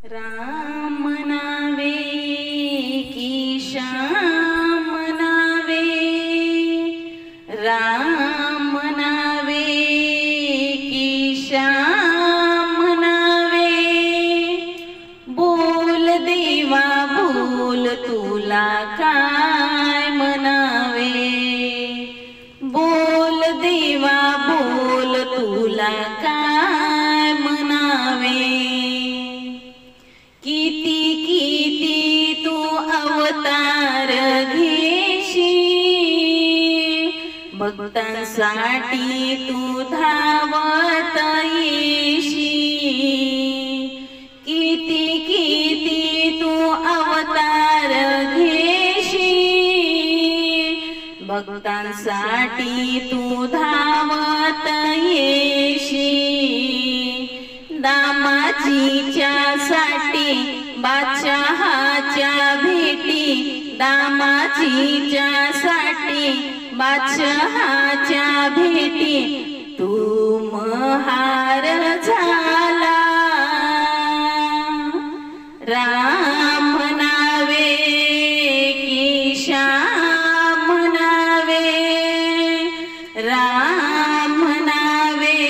राम नावे की श्याम नावे, राम नावे की श्याम नावे। बोल देवा बोल तुला काय म्हणावे, बोल देवा बोल तुला काय म्हणावे। किती किती तू अवतार घेशी, भक्तांसाठी तू धावत येशी। किती किती तू अवतार घेशी, भक्तांसाठी तू धावत येशी। दामाजीच्या साठी बादशहाच्या भेटी, दामाजीच्या साठी बादशहाच्या भेटी। तू महार झाला, राम नावे की श्याम नावे, राम नावे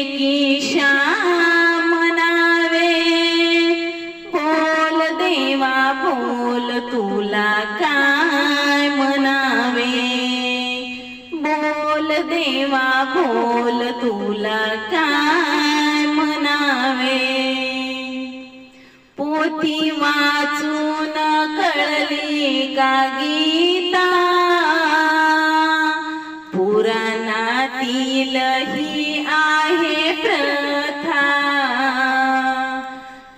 की श्याम नावे। बोल देवा बोल तुला काय म्हणावे, बोल देवा बोल तुला काय म्हणावे। पोथी वाचून कळली का गीता, पुराणातील ही आहे प्रथा।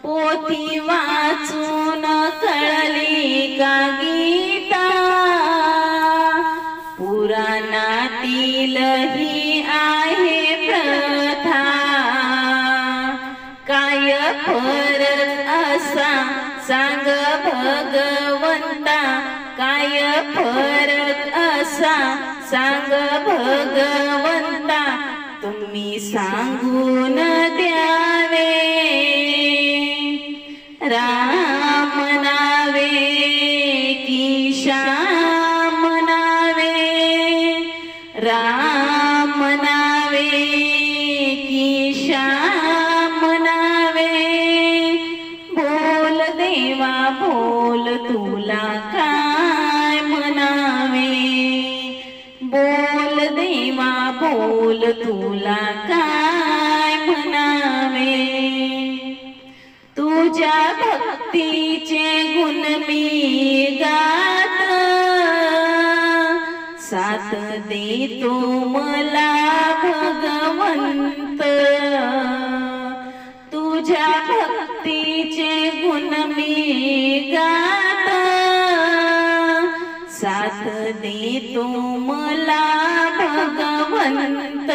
पोथी वाचून कळली का गीता, पुराणातील ही आहे प्रथा। काय फरक असा सांग भगवंता, काय फरक असा सांग भगवंता। तुम्ही सांगून द्यावे, राम नावे की श्याम नावे, राम नावे की श्याम नावे। बोल देवा बोल तुला काय म्हणावे, बोल देवा बोल तुला काय म्हणावे। तुझ्या भक्तीचे गुण मी गात, साथ देतो मला भगवंत। तुझ्या भक्तीचे गुण मी गात, साथ देतो मला भगवंत।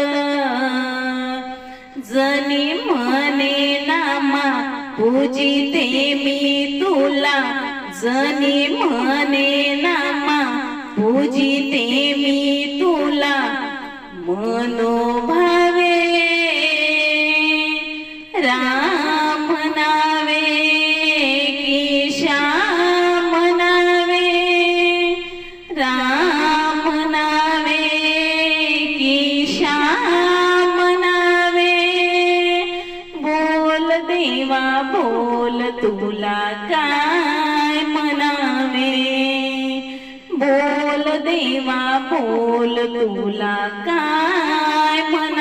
जनी म्हणे नामा पूजिते मी तुला, जनी म्हणे नामा पूजिते मी तुला। मनोभावे राम नावे की श्याम नावे, राम नावे की श्याम नावे। बोल देवा बोल तुला काय म्हणावे, बोल देवा बोल तुला काय म्हणावे।